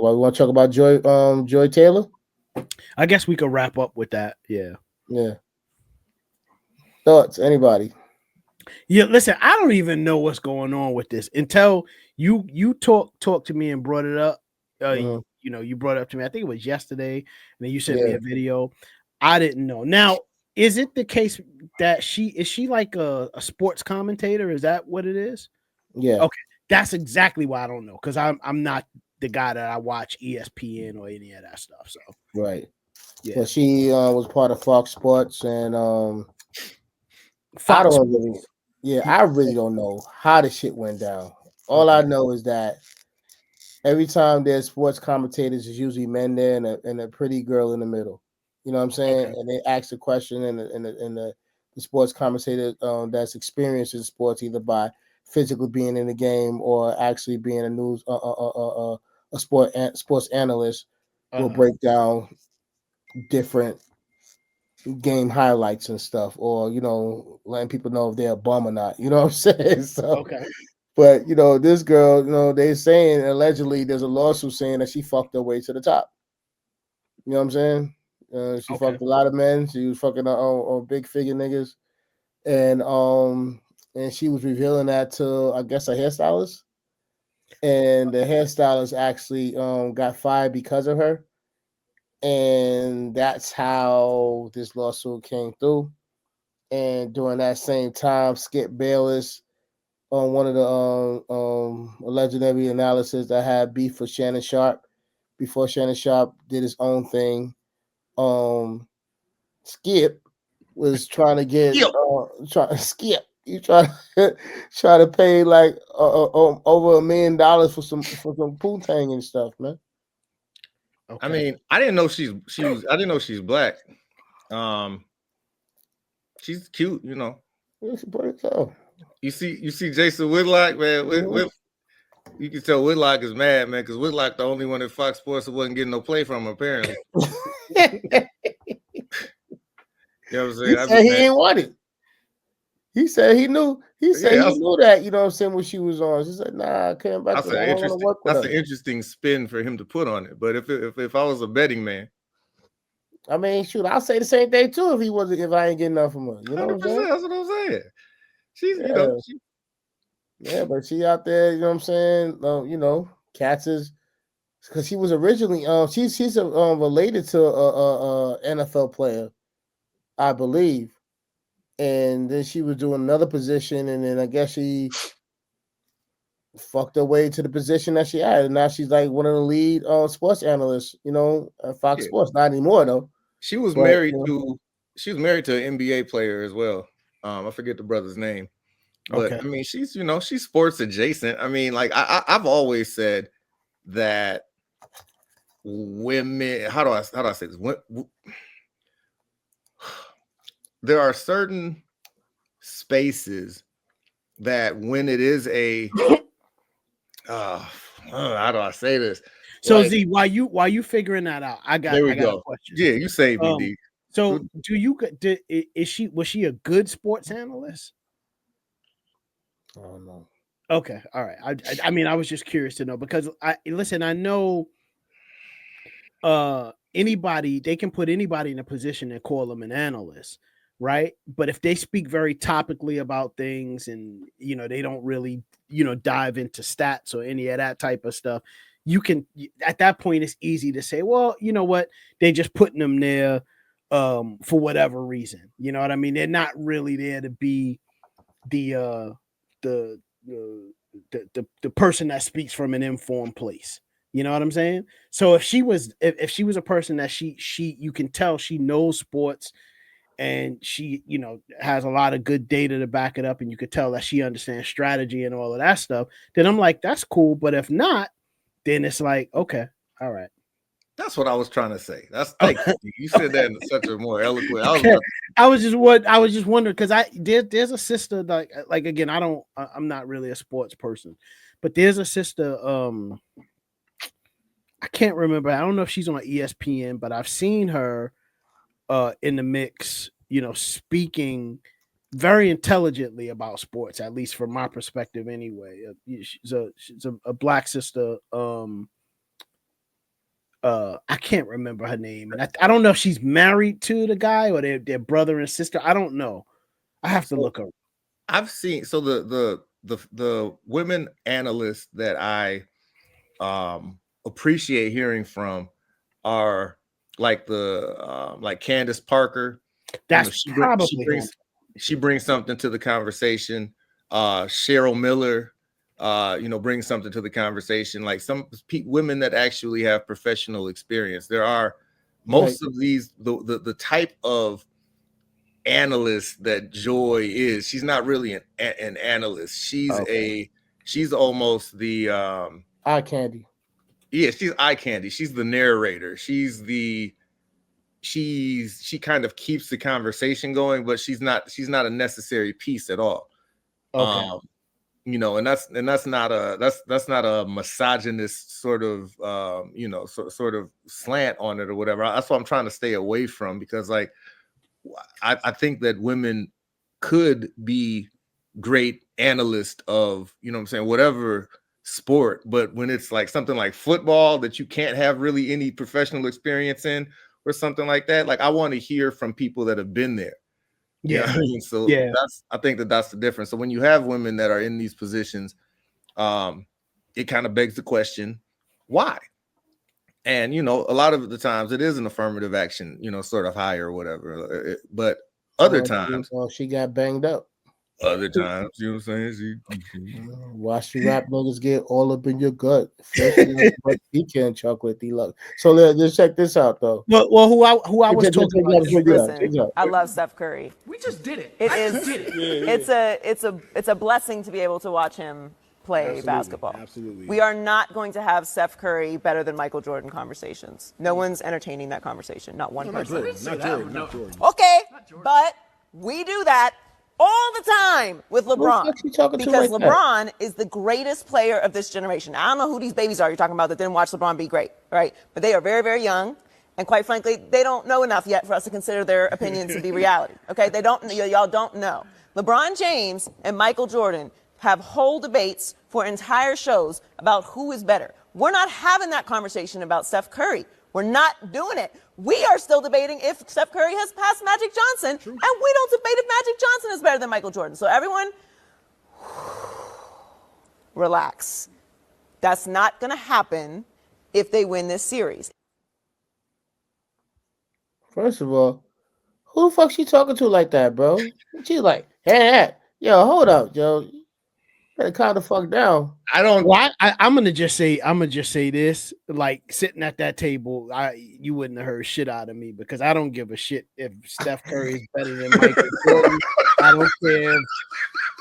Well, we want to talk about Joy Taylor. I guess we could wrap up with that. Yeah. Yeah. Thoughts? Anybody? Yeah. Listen, I don't even know what's going on with this until you talked to me and brought it up. Mhm. You brought it up to me. I think it was yesterday, and then you sent me Yeah. a video. I didn't know. Now, is it the case that she like a sports commentator? Is that what it is? Yeah. Okay, that's exactly why I don't know, because I'm not the guy that I watch ESPN or any of that stuff. So Right. yeah, Well, she was part of Fox Sports, and I Fox. don't really, yeah, I really don't know how the shit went down. All I Okay. know is that every time there's sports commentators, there's usually men there and a pretty girl in the middle. You know what I'm saying? Okay. And they ask the question, and the sports commentator that's experienced in sports, either by physically being in the game or actually being a news a sports analyst, will Uh-huh. break down different game highlights and stuff, or letting people know if they're a bum or not. You know what I'm saying? So, Okay. but this girl, they saying allegedly there's a lawsuit saying that she fucked her way to the top. You know what I'm saying? She Okay. fucked a lot of men. She was fucking on big figure niggas, and she was revealing that to, I guess, a hairstylist, and the hairstylist actually got fired because of her, and that's how this lawsuit came through. And during that same time, Skip Bayless, on one of the legendary analysis that had beef with Shannon Sharp before Shannon Sharp did his own thing. Skip was trying to get Yep. Skip. You try to pay like over $1 million for some poontang and stuff, man. Okay. I mean, I didn't know I didn't know she's black. She's cute, It's pretty cool. You see Jason Whitlock, man. Mhm. You can tell Whitlock is mad, man, because Whitlock the only one at Fox Sports that wasn't getting no play from him, apparently. You know what I'm saying? He said he ain't want it. He said he knew. He said Yeah, he knew that. You know what I'm saying? When she was on, she said, "Nah, I can't back. I that's an don't want to work with that's her." an interesting spin for him to put on it. But if I was a betting man, I mean, shoot, I'll say the same thing too if I ain't getting enough from her. You know what I'm 100%, saying? that's what I'm saying. She's, Yeah, yeah, but she out there. You know what I'm saying? Cats is because she was originally she's related to a NFL player, I believe, and then she was doing another position, and then I guess she fucked her way to the position that she had, and now she's like one of the lead sports analysts. At Fox yeah. Sports. Not anymore though. She was But married to an NBA player as well. I forget the brother's name. But Okay. I mean, she's sports adjacent. I mean, like I've always said that women. How do I say this? There are certain spaces that when it is a, how do I say this? So Like, Z, while you figuring that out, I got there we a go. question. Yeah, you saved me, D. So was she a good sports analyst? I don't know. Okay, all right. I mean, I was just curious to know because I know anybody, they can put anybody in a position and call them an analyst, right? But if they speak very topically about things and they don't really dive into stats or any of that type of stuff, at that point it's easy to say, well, you know what, they just putting them there for whatever reason. You know what I mean? They're not really there to be the the the person that speaks from an informed place. You know what I'm saying? So if she was a person that she you can tell she knows sports and she has a lot of good data to back it up, and you could tell that she understands strategy and all of that stuff, then I'm like, that's cool. But if not, then it's like, okay, all right. That's what I was trying to say. Thank you. You said that in such a more eloquent. I was just wondering because there's a sister like again, I'm not really a sports person, but there's a sister. I can't remember. I don't know if she's on ESPN, but I've seen her in the mix. Speaking very intelligently about sports, at least from my perspective, anyway. She's a black sister. I can't remember her name, and I don't know if she's married to the guy or they're brother and sister. I don't know. I have to look her. I've seen the women analysts that I appreciate hearing from are like like Candace Parker. That's she brings something to the conversation. Cheryl Miller, brings something to the conversation. Like some women that actually have professional experience. There are most of these the type of analyst that Joy is. She's not really an analyst. She's almost the eye candy. Yeah, she's eye candy. She's the narrator. She kind of keeps the conversation going, but she's not a necessary piece at all. Okay. And that's not a misogynist sort of sort of slant on it or whatever. That's what I'm trying to stay away from, because like I think that women could be great analysts of, whatever sport, but when it's like something like football that you can't have really any professional experience in or something like that, like I want to hear from people that have been there. Yeah. So I think that's the difference. So when you have women that are in these positions, it kind of begs the question, why? And a lot of the times it is an affirmative action, sort of high or whatever. But other times, she got banged up. Other times, you know what I'm saying? Watch the rap niggas get all up in your gut. Pecan chocolate deluxe. So let's check this out though. Well, who I was talking about. Listen, I love Steph Curry. We just did it. It's a blessing to be able to watch him play basketball. Absolutely. We are not going to have Steph Curry better than Michael Jordan conversations. No one's entertaining that conversation. Not one person. Not Jordan. Okay, but we do that all the time with LeBron, because LeBron is the greatest player of this generation. I don't know who these babies are you're talking about that didn't watch LeBron be great, right? But they are very, very young, and quite frankly, they don't know enough yet for us to consider their opinions to be reality. Okay, y'all don't know. LeBron James and Michael Jordan have whole debates for entire shows about who is better. We're not having that conversation about Steph Curry. We're not doing it. We are still debating if Steph Curry has passed Magic Johnson, and we don't debate if Magic Johnson is better than Michael Jordan. So everyone, relax. That's not going to happen if they win this series. First of all, who the fuck she talking to like that, bro? She like, hey, yo, hold up, yo. Better calm the fuck down. I'm gonna just say this. Like sitting at that table, you wouldn't have heard shit out of me, because I don't give a shit if Steph Curry is better than Michael Jordan. I don't care if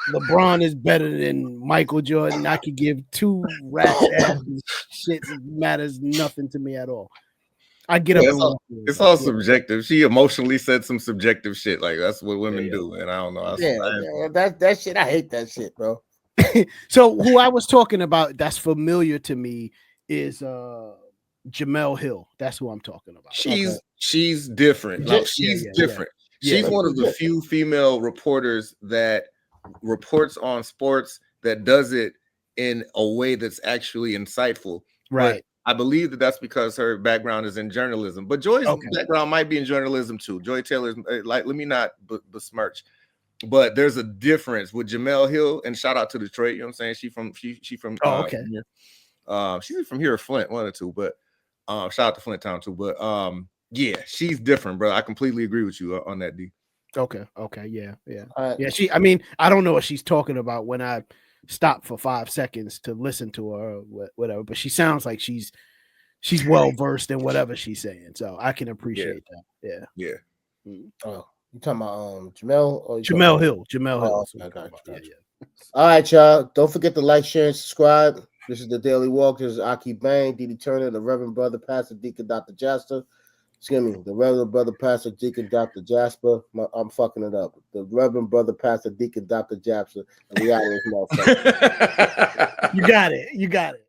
LeBron is better than Michael Jordan. I could give two rats asses. Shit matters nothing to me at all. I get up. It's all subjective. She emotionally said some subjective shit. Like that's what women do, and I don't know. That shit. I hate that shit, bro. So who I was talking about that's familiar to me is Jemele Hill. That's who I'm talking about. She's different. Like, she's different. She's one of the few female reporters that reports on sports that does it in a way that's actually insightful. Right. But I believe that's because her background is in journalism. But Joy's background might be in journalism too. Joy Taylor's like, let me not besmirch. But there's a difference with Jemele Hill, and shout out to Detroit. You know what I'm saying? She from she's from here, Flint, one or two. But shout out to Flint Town too. But yeah, she's different, bro. I completely agree with you on that, D. Okay, yeah. Yeah, I mean, I don't know what she's talking about when I stop for 5 seconds to listen to her or whatever. But she sounds like she's well versed in whatever she's saying, so I can appreciate that. Yeah. Oh. You talking about Jemele? Or Jemele Hill. Jemele Hill. I got you. All right, y'all. Don't forget to like, share, and subscribe. This is the Daily Walk. This is 𝐅𝐨𝐥𝐿, Didi Turner, the Reverend Brother Pastor Deacon Dr. Jasper. Excuse me, the Reverend Brother Pastor Deacon Dr. Jasper. I'm fucking it up. The Reverend Brother Pastor Deacon Dr. Jasper. We out of this motherfucker. You got it.